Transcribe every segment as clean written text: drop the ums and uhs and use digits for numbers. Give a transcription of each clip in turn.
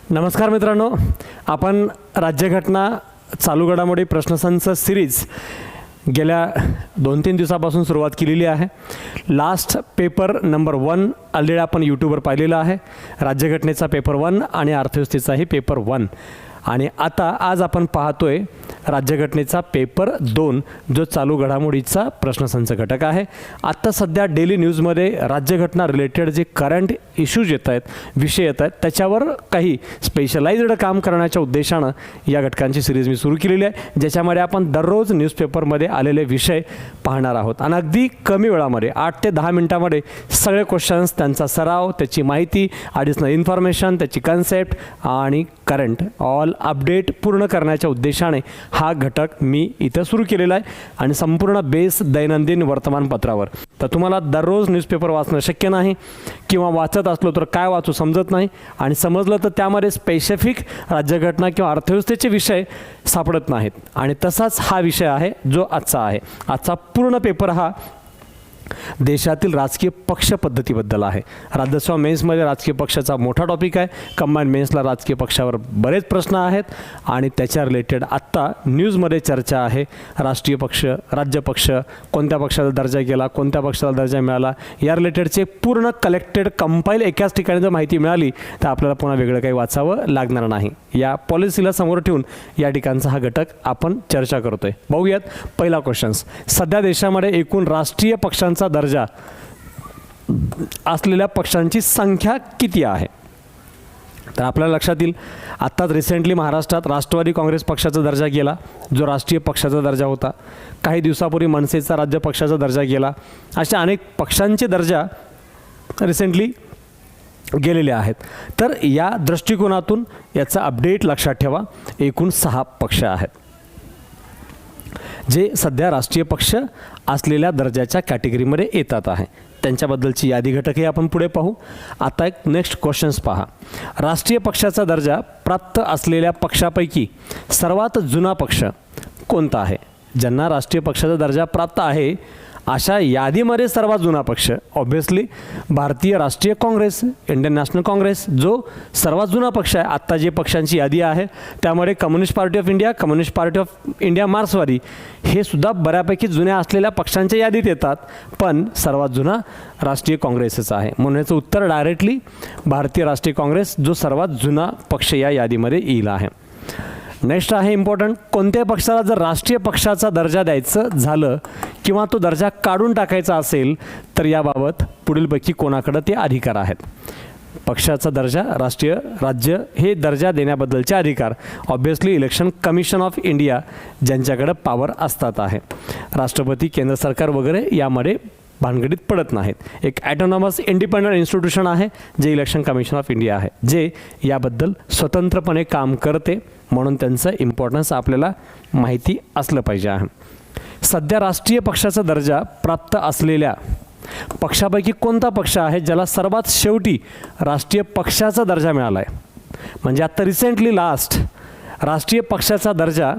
नमस्कार मित्रांनो, आपण राज्यघटना चालू घडामोडी प्रश्नसंच सिरीज गेल्या 2-3 दिवसापासून सुरुवात केलेली आहे. लास्ट पेपर नंबर 1 ऑलरेडी आपण यूट्यूबवर पाहिलेला आहे. राज्यघटनेचा पेपर 1 आणि अर्थव्यवस्थेचाही पेपर 1. आणि आता आज आपण पाहतोय राज्यघटनेचा पेपर 2 जो चालू घडामोडीचा प्रश्नसंच घटक आहे. आत्ता सध्या डेली न्यूजमध्ये राज्यघटना रिलेटेड जे करंट इश्यूज येत आहेत, विषय येत आहेत, त्याच्यावर काही स्पेशलाइज्ड काम करण्याच्या उद्देशानं या घटकांची सिरीज मी सुरू केलेली आहे, ज्याच्यामध्ये आपण दररोज न्यूजपेपरमध्ये आलेले विषय पाहणार आहोत आणि अगदी कमी वेळामध्ये 8 ते 10 मिनिटांमध्ये सगळे क्वेश्चन्स, त्यांचा सराव, त्याची माहिती, ॲडिशनल इन्फॉर्मेशन, त्याची कन्सेप्ट आणि करंट ऑल अपडेट पूर्ण करण्याच्या उद्देशाने हा घटक मी इथं सुरू केलेला आहे आणि संपूर्ण बेस दैनंदिन वर्तमानपत्रावर. तर तुम्हाला दररोज न्यूजपेपर वाचणं शक्य नाही किंवा वाचत असलो तर काय वाचू समजत नाही आणि समजलं तर त्यामध्ये स्पेसिफिक राज्यघटना किंवा अर्थव्यवस्थेचे विषय सापडत नाहीत. आणि तसाच हा विषय आहे जो आजचा आहे. आजचा पूर्ण पेपर हा देशातील राजकीय पक्ष पद्धतीबद्दल आहे. राज्यसभा मेन्समध्ये राजकीय पक्षाचा मोठा टॉपिक आहे. कंबाईंड मेन्सला राजकीय पक्षावर बरेच प्रश्न आहेत आणि त्याच्या रिलेटेड आत्ता न्यूजमध्ये चर्चा आहे. राष्ट्रीय पक्ष, राज्य पक्ष, कोणत्या पक्षाचा दर्जा गेला, कोणत्या पक्षाला दर्जा मिळाला, या रिलेटेडचे पूर्ण कलेक्टेड कंपाईल एकाच ठिकाणी जर माहिती मिळाली तर आपल्याला पुन्हा वेगळं काही वाचावं लागणार नाही. या पॉलिसीला समोर ठेवून या ठिकाणचा हा घटक आपण चर्चा करतोय. बघूयात पहिला क्वेश्चन्स. सध्या देशामध्ये एकूण राष्ट्रीय पक्षांचा दर्जा असलेल्या पक्षांची संख्या किती आहे? तर आपल्याला लक्षात येईल आत्ताच रिसेंटली महाराष्ट्रात राष्ट्रवादी काँग्रेस पक्षाचा दर्जा गेला, जो राष्ट्रीय पक्षाचा दर्जा होता. काही दिवसापूर्वी मनसेचा राज्य पक्षाचा दर्जा गेला. अशा अनेक पक्षांचे दर्जा रिसेंटली गेलेले आहेत. तर या दृष्टिकोनातून याचा अपडेट लक्षात ठेवा. एकूण 6 पक्ष आहेत जे सध्या राष्ट्रीय पक्ष असलेल्या दर्जाच्या कॅटेगरीमध्ये येतात आहे. त्यांच्याबद्दलची यादी घटकही आपण पुढे पाहू. आता एक नेक्स्ट क्वेश्चन्स पहा. राष्ट्रीय पक्षाचा दर्जा प्राप्त असलेल्या पक्षापैकी सर्वात जुना पक्ष कोणता आहे? ज्यांना राष्ट्रीय पक्षाचा दर्जा प्राप्त आहे अशा यादीमध्ये सर्वात जुना पक्ष ऑब्व्हियसली भारतीय राष्ट्रीय काँग्रेस, इंडियन नॅशनल काँग्रेस, जो सर्वात जुना पक्ष आहे. आत्ता जे पक्षांची यादी आहे त्यामध्ये communist party of India, communist party of India मार्क्सवादी हे सुद्धा बऱ्यापैकी जुन्या असलेल्या पक्षांच्या यादीत येतात, पण सर्वात जुना राष्ट्रीय काँग्रेसच आहे. म्हणून याचं उत्तर डायरेक्टली भारतीय राष्ट्रीय काँग्रेस जो सर्वात जुना पक्ष या यादीमध्ये येईल आहे. नेक्स्ट आहे इम्पॉर्टंट. कोणत्याही पक्षाला जर राष्ट्रीय पक्षाचा दर्जा द्यायचं झालं किंवा तो दर्जा काढून टाकायचा असेल तर याबाबत पुढीलपैकी कोणाकडे ते अधिकार आहेत? पक्षाचा दर्जा, राष्ट्रीय, राज्य हे दर्जा देण्याबद्दलचे अधिकार obviously election commission of India ज्यांच्याकडे पॉवर असतात आहे. राष्ट्रपती, केंद्र सरकार वगैरे यामध्ये भानगडीत पडत नाहीत. एक ॲटोनॉमस इंडिपेंडंट इन्स्टिट्यूशन आहे जे इलेक्शन कमिशन ऑफ इंडिया आहे, जे याबद्दल स्वतंत्रपणे काम करते. म्हणून त्यांचं इम्पॉर्टन्स आपल्याला माहिती असलं पाहिजे आहे. सध्या राष्ट्रीय पक्षाचा दर्जा प्राप्त असलेल्या पक्षापैकी कोणता पक्ष आहे ज्याला सर्वात शेवटी राष्ट्रीय पक्षाचा दर्जा मिळाला आहे? म्हणजे आत्ता रिसेंटली लास्ट राष्ट्रीय पक्षाचा दर्जा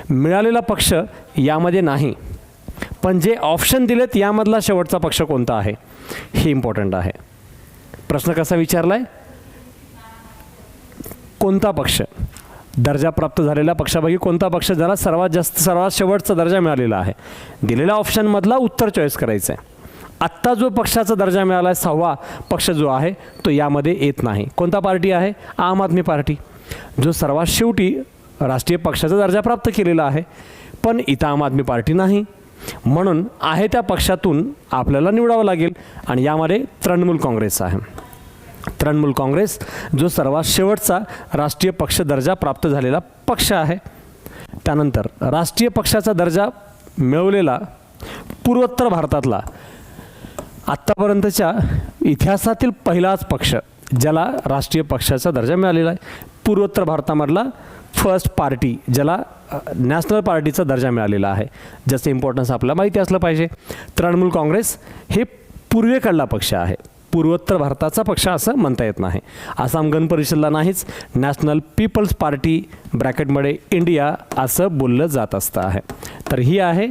मिळालेला पक्ष यामध्ये नाही, पण जे ऑप्शन दिलेत यामधला शेवटचा पक्ष कोणता आहे हे इम्पॉर्टंट आहे. प्रश्न कसा विचारला आहे? कोणता पक्ष, दर्जा प्राप्त झालेल्या पक्षापैकी कोणता पक्ष ज्याला सर्वात शेवटचा दर्जा मिळालेला आहे? दिलेल्या ऑप्शनमधला उत्तर चॉईस करायचं आहे. आत्ता जो पक्षाचा दर्जा मिळाला आहे 6वा पक्ष जो आहे तो यामध्ये येत नाही. कोणता पार्टी आहे? आम आदमी पार्टी, जो सर्वात शेवटी राष्ट्रीय पक्षाचा दर्जा प्राप्त केलेला आहे, पण इथं आम आदमी पार्टी नाही. म्हणून आहे त्या पक्षातून आपल्याला निवडावं लागेल आणि यामध्ये तृणमूल काँग्रेस आहे. तृणमूल काँग्रेस जो सर्वात शेवटचा राष्ट्रीय पक्ष दर्जा प्राप्त झालेला पक्ष आहे. त्यानंतर राष्ट्रीय पक्षाचा दर्जा मिळवलेला पूर्वोत्तर भारतातला आत्तापर्यंतच्या इतिहासातील पहिलाच पक्ष ज्याला राष्ट्रीय पक्षाचा दर्जा मिळालेला आहे. पूर्वोत्तर भारतामधला फर्स्ट पार्टी ज्याला नॅशनल पार्टीचा दर्जा मिळालेला आहे, ज्याचं इम्पॉर्टन्स आपल्याला माहिती असलं पाहिजे. तृणमूल काँग्रेस हे पूर्वेकडला पक्ष आहे, पूर्वोत्तर भारताचा पक्ष असं म्हणता येत नाही. आसाम गण परिषदला नाहीच, नॅशनल पीपल्स पार्टी ब्रॅकेटमध्ये इंडिया असं बोललं जात असतं आहे. तर ही आहे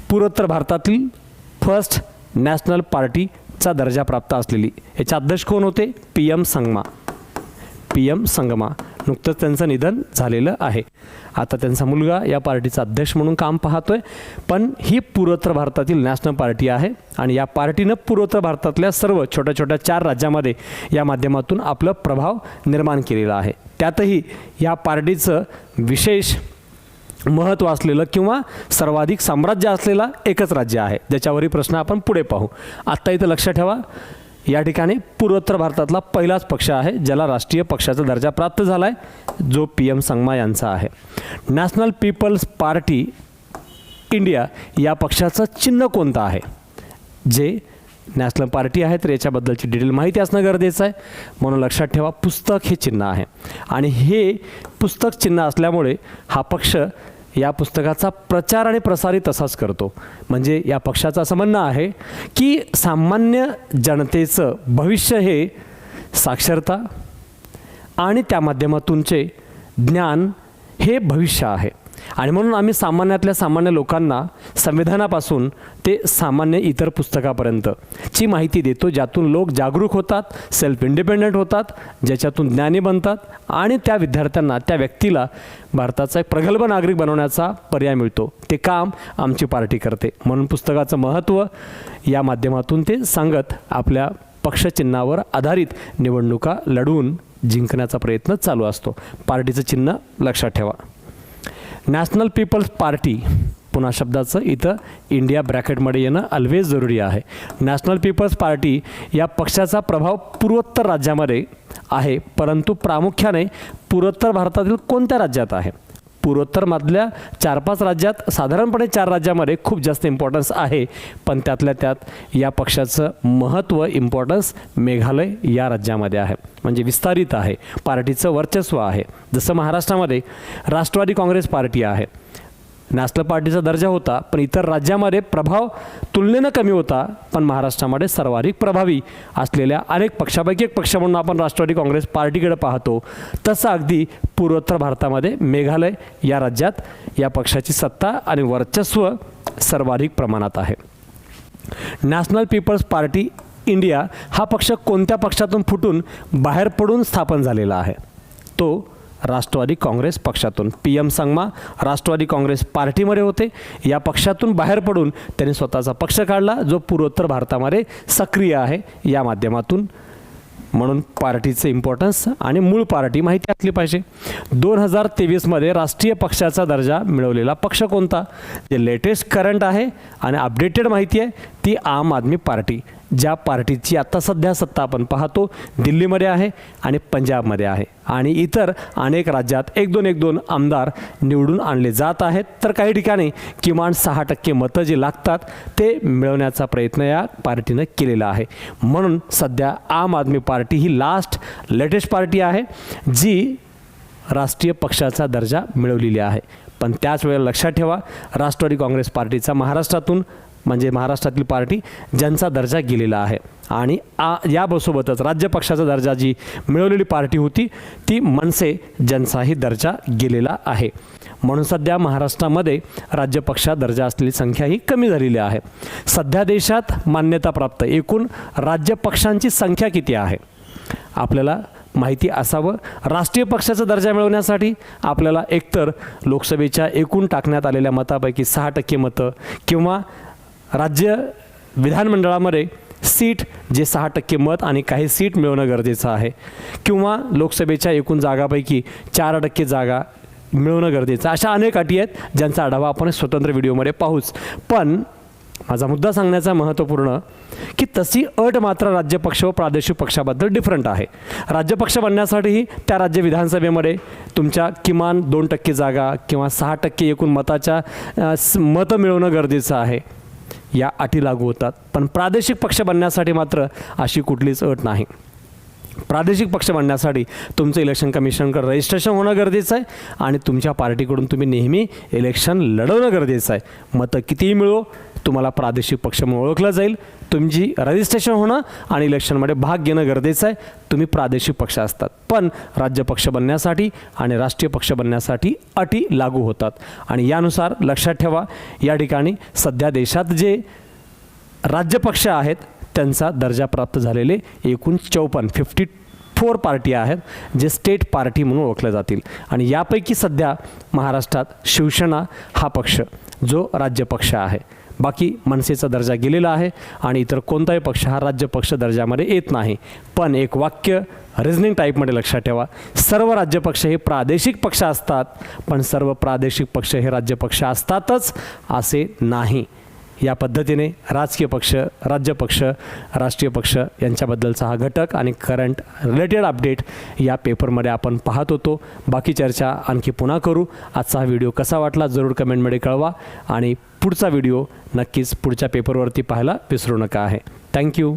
पूर्वोत्तर भारतातील फर्स्ट नॅशनल पार्टीचा दर्जा प्राप्त असलेली. याचे अध्यक्ष कोण होते? PM संगमा. PM संगमा. नुकतंच त्यांचं निधन झालेलं आहे. आता त्यांचा मुलगा या पार्टीचा अध्यक्ष म्हणून काम पाहतोय. पण ही पूर्वोत्तर भारतातील नॅशनल पार्टी आहे आणि या पार्टीनं पूर्वोत्तर भारतातल्या सर्व छोट्या छोट्या 4 राज्यामध्ये या माध्यमातून आपलं प्रभाव निर्माण केलेला आहे. त्यातही या पार्टीचं विशेष महत्त्व असलेलं किंवा सर्वाधिक साम्राज्य असलेला एकच राज्य आहे, ज्याच्यावरही प्रश्न आपण पुढे पाहू. आत्ता इथं लक्षात ठेवा, या ठिकाणी पूर्वोत्तर भारतातला पहिलाच पक्ष आहे ज्याला राष्ट्रीय पक्षाचा दर्जा प्राप्त झाला आहे, जो PM संगमा यांचा आहे. नॅशनल पीपल्स पार्टी इंडिया या पक्षाचं चिन्ह कोणतं आहे? जे नॅशनल पार्टी आहे तर याच्याबद्दलची डिटेल माहिती असणं गरजेचं आहे. म्हणून लक्षात ठेवा, पुस्तक हे चिन्ह आहे आणि हे पुस्तक चिन्ह असल्यामुळे हा पक्ष या पुस्तकाचा प्रचार आणि प्रसारही तसाच करतो. म्हणजे या पक्षाचं असं म्हणणं आहे की सामान्य जनतेचं भविष्य हे साक्षरता आणि त्या माध्यमातूनचे ज्ञान हे भविष्य आहे. आणि म्हणून आम्ही सामान्यातल्या सामान्य लोकांना संविधानापासून ते सामान्य इतर पुस्तकापर्यंत ची माहिती देतो, ज्यातून लोक जागरूक होतात, सेल्फ इंडिपेंडंट होतात, ज्याच्यातून ज्ञानी बनतात आणि त्या विद्यार्थ्यांना, त्या व्यक्तीला भारताचा एक प्रगल्भ नागरिक बनवण्याचा पर्याय मिळतो. ते काम आमची पार्टी करते. म्हणून पुस्तकाचं महत्त्व या माध्यमातून ते सांगत आपल्या पक्षचिन्हावर आधारित निवडणुका लढवून जिंकण्याचा प्रयत्न चालू असतो. पार्टीचं चिन्ह लक्षात ठेवा, नॅशनल पीपल्स पार्टी. पुन्हा शब्दाचं इथं इंडिया ब्रॅकेटमध्ये येणं ऑलवेज जरुरी आहे. नॅशनल पीपल्स पार्टी या पक्षाचा प्रभाव पूर्वोत्तर राज्यामध्ये आहे, परंतु प्रामुख्याने पूर्वोत्तर भारतातील कोणत्या राज्यात आहे? पूर्वोत्तरमधल्या 4-5 राज्यात, साधारणपणे 4 राज्यामध्ये खूप जास्त इम्पॉर्टन्स आहे. पण त्यातल्या त्यात या पक्षाचं महत्त्व, इम्पॉर्टन्स मेघालय या राज्यामध्ये आहे. म्हणजे विस्तारित आहे, पार्टीचं वर्चस्व आहे. जसं महाराष्ट्रामध्ये राष्ट्रवादी काँग्रेस पार्टी आहे, नॅशनल पार्टीचा दर्जा होता, पण इतर राज्यामध्ये प्रभाव तुलनेनं कमी होता. पण महाराष्ट्रामध्ये सर्वाधिक प्रभावी असलेल्या अनेक पक्षापैकी एक पक्ष म्हणून आपण राष्ट्रवादी काँग्रेस पार्टीकडे पाहतो. तसं अगदी पूर्वोत्तर भारतामध्ये मेघालय या राज्यात या पक्षाची सत्ता आणि वर्चस्व सर्वाधिक प्रमाणात आहे. नॅशनल पीपल्स पार्टी इंडिया हा पक्ष कोणत्या पक्षातून फुटून बाहेर पडून स्थापन झालेला आहे? तो राष्ट्रवादी काँग्रेस पक्षातून. PM संगमा राष्ट्रवादी काँग्रेस पार्टीमध्ये होते. या पक्षातून बाहेर पडून त्यांनी स्वतःचा पक्ष काढला, जो पूर्वोत्तर भारतामध्ये सक्रिय आहे या माध्यमातून. म्हणून पार्टीचे इम्पॉर्टन्स आणि मूळ पार्टी माहिती असली पाहिजे. 2023मध्ये राष्ट्रीय पक्षाचा दर्जा मिळवलेला पक्ष कोणता? जे लेटेस्ट करंट आहे आणि अपडेटेड माहिती आहे ती आम आदमी पार्टी, ज्या पार्टीची आता सध्या सत्ता आपण पाहतो दिल्लीमध्ये आहे आणि पंजाबमध्ये आहे. आणि इतर अनेक राज्यात 1-2 आमदार निवडून आणले जात आहेत. तर काही ठिकाणी किमान 6% मतं जे लागतात ते मिळवण्याचा प्रयत्न या पार्टीनं केलेला आहे. म्हणून सध्या आम आदमी पार्टी ही लेटेस्ट पार्टी आहे जी राष्ट्रीय पक्षाचा दर्जा मिळवलेली आहे. पण त्याच वेळेला लक्षात ठेवा, राष्ट्रवादी काँग्रेस पार्टीचा महाराष्ट्रातून, म्हणजे महाराष्ट्रातील पार्टी ज्यांचा दर्जा गेलेला आहे. आणि यासोबतच राज्य पक्षाचा दर्जा जी मिळवलेली पार्टी होती ती मनसे, ज्यांचाही दर्जा गेलेला आहे. म्हणून सध्या महाराष्ट्रामध्ये राज्य पक्षात दर्जा असलेली संख्या ही कमी झालेली आहे. सध्या देशात मान्यताप्राप्त एकूण राज्य पक्षांची संख्या किती आहे आपल्याला माहिती असावं. राष्ट्रीय पक्षाचा दर्जा मिळवण्यासाठी आपल्याला एकतर लोकसभेच्या एकूण टाकण्यात आलेल्या मतापैकी 6% मतं किंवा राज्य विधानमंडळामध्ये सीट जे 6% मत आणि काही सीट मिळवणं गरजेचं आहे, किंवा लोकसभेच्या एकूण जागापैकी 4% जागा मिळवणं गरजेचं. अशा अनेक अटी आहेत ज्यांचा आढावा आपण स्वतंत्र व्हिडिओमध्ये पाहूच. पण माझा मुद्दा सांगण्याचा महत्त्वपूर्ण की तशी अट मात्र राज्यपक्ष व प्रादेशिक पक्षाबद्दल डिफरंट आहे. राज्यपक्ष बनण्यासाठीही त्या राज्य विधानसभेमध्ये तुमच्या किमान 2% जागा किंवा 6% एकूण मतं मिळवणं गरजेचं आहे. या अटी लागू होतात. पण प्रादेशिक पक्ष बनण्यासाठी मात्र अशी कुठलीच अट नाही. प्रादेशिक पक्ष बनण्यासाठी तुमचं इलेक्शन कमिशनकडे रजिस्ट्रेशन होणं गरजेचं आहे आणि तुमच्या पार्टीकडून तुम्ही नेहमी इलेक्शन लढवणं गरजेचं आहे. मतं कितीही मिळो तुम्हाला प्रादेशिक पक्ष म्हणून ओळखलं जाईल. तुमची रजिस्ट्रेशन होणं आणि इलेक्शनमध्ये भाग घेणं गरजेचं आहे. तुम्ही प्रादेशिक पक्ष असतात. पण राज्य पक्ष बनण्यासाठी आणि राष्ट्रीय पक्ष बनण्यासाठी अटी लागू होतात. आणि यानुसार लक्षात ठेवा, या ठिकाणी सध्या देशात जे राज्यपक्ष आहेत त्यांचा दर्जा प्राप्त झालेले एकूण 54 4 पार्टी आहेत जे स्टेट पार्टी म्हणून ओळखले जातील आणि यापैकी सध्या महाराष्ट्रात शिवसेना हा पक्ष जो राज्य पक्ष आहे. बाकी मनसेचा दर्जा गेलेला आहे आणि इतर कोणताही पक्ष हा राज्य पक्ष दर्जामध्ये येत नाही. पण एक वाक्य रिझनिंग टाईपमध्ये लक्षात ठेवा, सर्व राज्य पक्ष हे प्रादेशिक पक्ष असतात, पण सर्व प्रादेशिक पक्ष हे राज्य पक्ष असतातच असे नाही. या पद्धतीने राजकीय पक्ष, राज्य पक्ष, राष्ट्रीय पक्ष यांच्याबद्दलचा हा घटक आणि करंट रिलेटेड अपडेट या पेपरमध्ये आपण पाहत होतो. बाकी चर्चा आणखी पुन्हा करू. आजचा हा व्हिडिओ कसा वाटला जरूर कमेंटमध्ये कळवा आणि पुढचा व्हिडिओ नक्कीच पुढच्या पेपरवरती पाहायला विसरू नका आहे. थँक्यू.